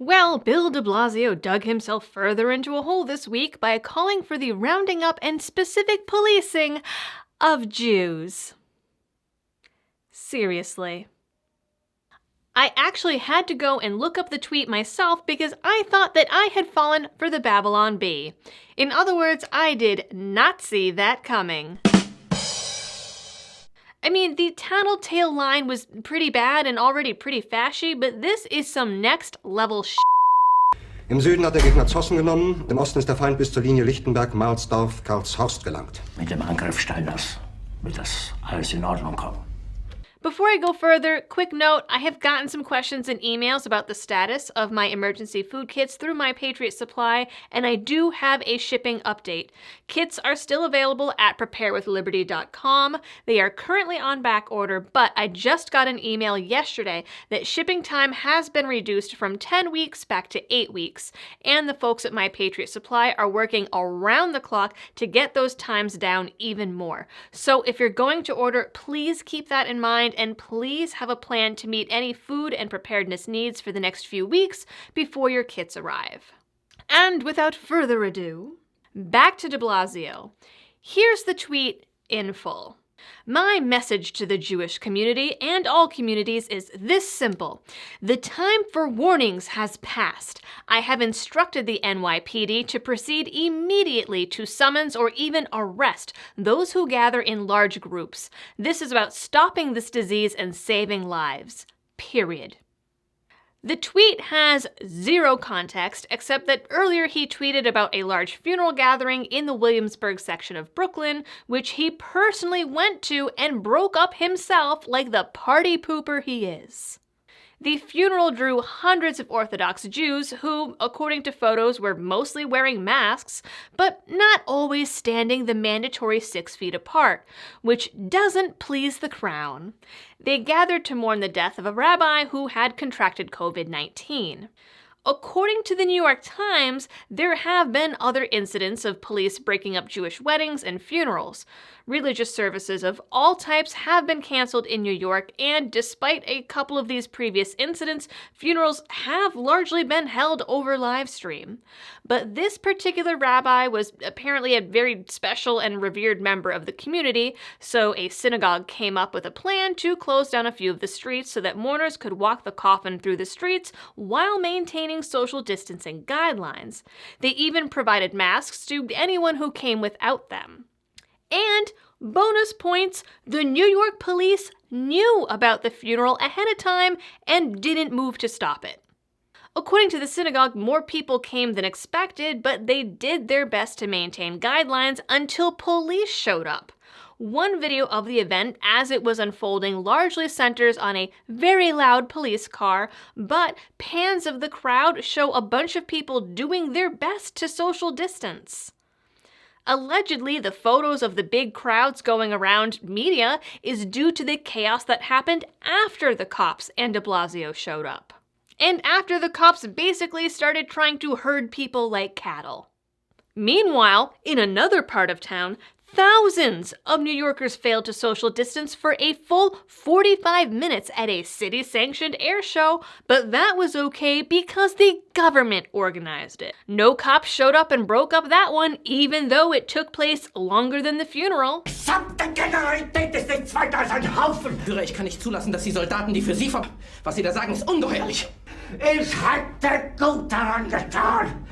Well, Bill de Blasio dug himself further into a hole this week by calling for the rounding up and specific policing of Jews. Seriously. I actually had to go and look up the tweet myself because I thought that I had fallen for the Babylon Bee. In other words, I did not see that coming. I mean, the tattletale line was pretty bad and already pretty fashy, but this is some next level shit. Im Süden hat der Gegner Zossen genommen, im Osten ist der Feind bis zur Linie Lichtenberg-Marsdorf, Karlshorst gelangt. Mit dem Angriff Steiners wird das alles in Ordnung kommen. Before I go further, quick note, I have gotten some questions and emails about the status of my emergency food kits through my Patriot supply, and I do have a shipping update. Kits are still available at preparewithliberty.com. They are currently on back order, but I just got an email yesterday that shipping time has been reduced from 10 weeks back to 8 weeks, and the folks at my Patriot supply are working around the clock to get those times down even more. So if you're going to order, please keep that in mind, and please have a plan to meet any food and preparedness needs for the next few weeks before your kits arrive. And without further ado, back to de Blasio. Here's the tweet in full. My message to the Jewish community and all communities is this simple. The time for warnings has passed. I have instructed the NYPD to proceed immediately to summons or even arrest those who gather in large groups. This is about stopping this disease and saving lives. Period. The tweet has zero context, except that earlier he tweeted about a large funeral gathering in the Williamsburg section of Brooklyn, which he personally went to and broke up himself like the party pooper he is. The funeral drew hundreds of Orthodox Jews who, according to photos, were mostly wearing masks, but not always standing the mandatory 6 feet apart, which doesn't please the crown. They gathered to mourn the death of a rabbi who had contracted COVID-19. According to the New York Times, there have been other incidents of police breaking up Jewish weddings and funerals. Religious services of all types have been canceled in New York, and despite a couple of these previous incidents, funerals have largely been held over live stream. But this particular rabbi was apparently a very special and revered member of the community, so a synagogue came up with a plan to close down a few of the streets so that mourners could walk the coffin through the streets while maintaining social distancing guidelines. They even provided masks to anyone who came without them. And bonus points, the New York police knew about the funeral ahead of time and didn't move to stop it. According to the synagogue, more people came than expected, but they did their best to maintain guidelines until police showed up. One video of the event as it was unfolding largely centers on a very loud police car, but pans of the crowd show a bunch of people doing their best to social distance. Allegedly, the photos of the big crowds going around media is due to the chaos that happened after the cops and de Blasio showed up. And after the cops basically started trying to herd people like cattle. Meanwhile, in another part of town, thousands of New Yorkers failed to social distance for a full 45 minutes at a city-sanctioned air show, but that was okay because the government organized it. No cops showed up and broke up that one, even though it took place longer than the funeral. Verdammte Generalität ist nichts weiter als ein Haufen! Führer, ich kann nicht zulassen, dass die Soldaten, die für Sie was Sie da sagen, ist ungeheuerlich. Ich hätte gut daran getan.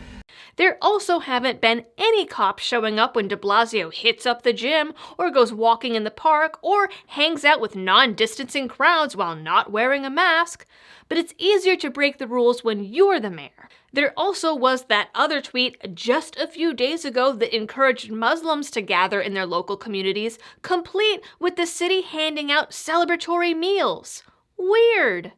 There also haven't been any cops showing up when de Blasio hits up the gym, or goes walking in the park, or hangs out with non-distancing crowds while not wearing a mask. But it's easier to break the rules when you're the mayor. There also was that other tweet just a few days ago that encouraged Muslims to gather in their local communities, complete with the city handing out celebratory meals. Weird.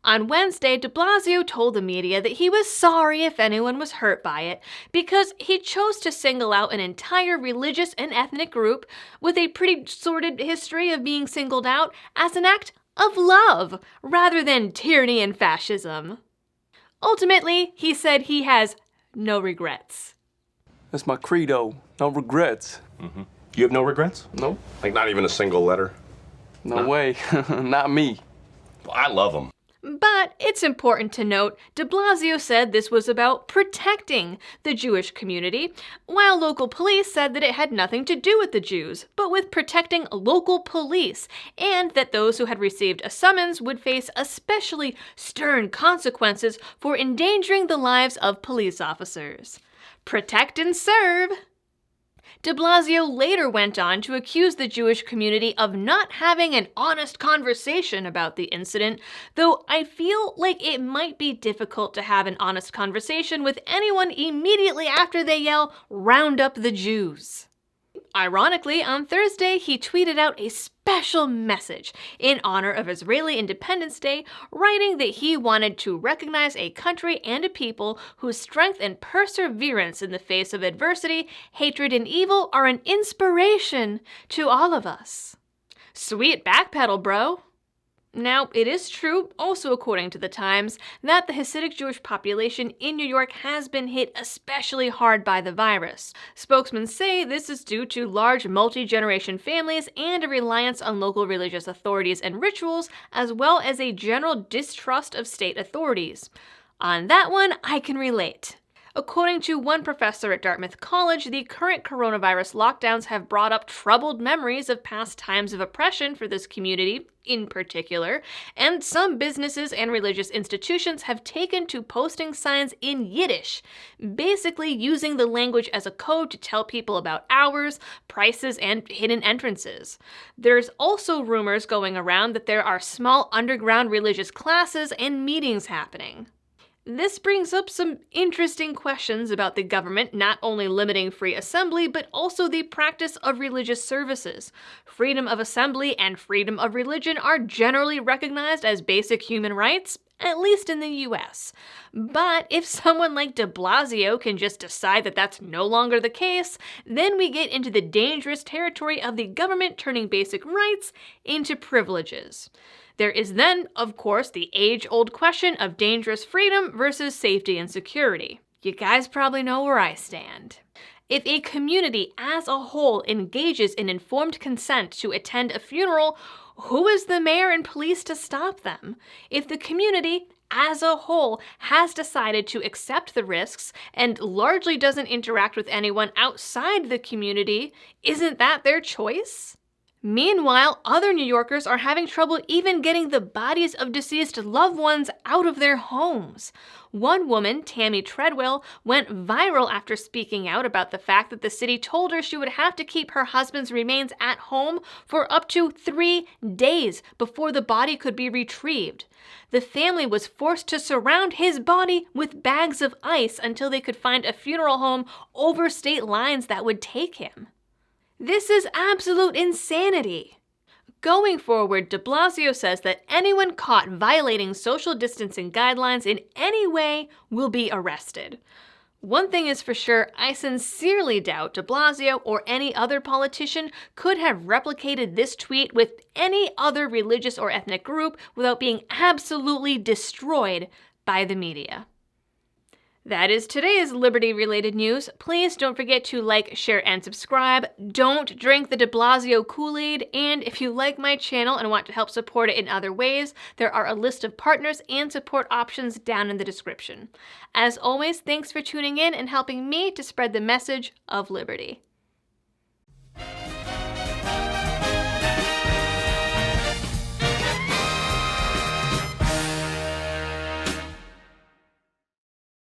On Wednesday, de Blasio told the media that he was sorry if anyone was hurt by it, because he chose to single out an entire religious and ethnic group with a pretty sordid history of being singled out as an act of love, rather than tyranny and fascism. Ultimately, he said he has no regrets. That's my credo, no regrets. Mm-hmm. You have no regrets? No. Like not even a single letter? No way, not me. Well, I love them. But it's important to note, de Blasio said this was about protecting the Jewish community, while local police said that it had nothing to do with the Jews, but with protecting local police, and that those who had received a summons would face especially stern consequences for endangering the lives of police officers. Protect and serve! De Blasio later went on to accuse the Jewish community of not having an honest conversation about the incident, though I feel like it might be difficult to have an honest conversation with anyone immediately after they yell, "Round up the Jews." Ironically, on Thursday, he tweeted out a special message in honor of Israeli Independence Day, writing that he wanted to recognize a country and a people whose strength and perseverance in the face of adversity, hatred, and evil are an inspiration to all of us. Sweet backpedal, bro. Now, it is true, also according to the Times, that the Hasidic Jewish population in New York has been hit especially hard by the virus. Spokesmen say this is due to large multi-generation families and a reliance on local religious authorities and rituals, as well as a general distrust of state authorities. On that one, I can relate. According to one professor at Dartmouth College, the current coronavirus lockdowns have brought up troubled memories of past times of oppression for this community, in particular, and some businesses and religious institutions have taken to posting signs in Yiddish, basically using the language as a code to tell people about hours, prices, and hidden entrances. There's also rumors going around that there are small underground religious classes and meetings happening. This brings up some interesting questions about the government not only limiting free assembly, but also the practice of religious services. Freedom of assembly and freedom of religion are generally recognized as basic human rights, at least in the US. But if someone like de Blasio can just decide that that's no longer the case, then we get into the dangerous territory of the government turning basic rights into privileges. There is then, of course, the age-old question of dangerous freedom versus safety and security. You guys probably know where I stand. If a community as a whole engages in informed consent to attend a funeral, who is the mayor and police to stop them? If the community as a whole has decided to accept the risks and largely doesn't interact with anyone outside the community, isn't that their choice? Meanwhile, other New Yorkers are having trouble even getting the bodies of deceased loved ones out of their homes. One woman, Tammy Treadwell, went viral after speaking out about the fact that the city told her she would have to keep her husband's remains at home for up to 3 days before the body could be retrieved. The family was forced to surround his body with bags of ice until they could find a funeral home over state lines that would take him. This is absolute insanity. Going forward, de Blasio says that anyone caught violating social distancing guidelines in any way will be arrested. One thing is for sure, I sincerely doubt de Blasio or any other politician could have replicated this tweet with any other religious or ethnic group without being absolutely destroyed by the media. That is today's Liberty-related news. Please don't forget to like, share, and subscribe. Don't drink the de Blasio Kool-Aid. And if you like my channel and want to help support it in other ways, there are a list of partners and support options down in the description. As always, thanks for tuning in and helping me to spread the message of liberty.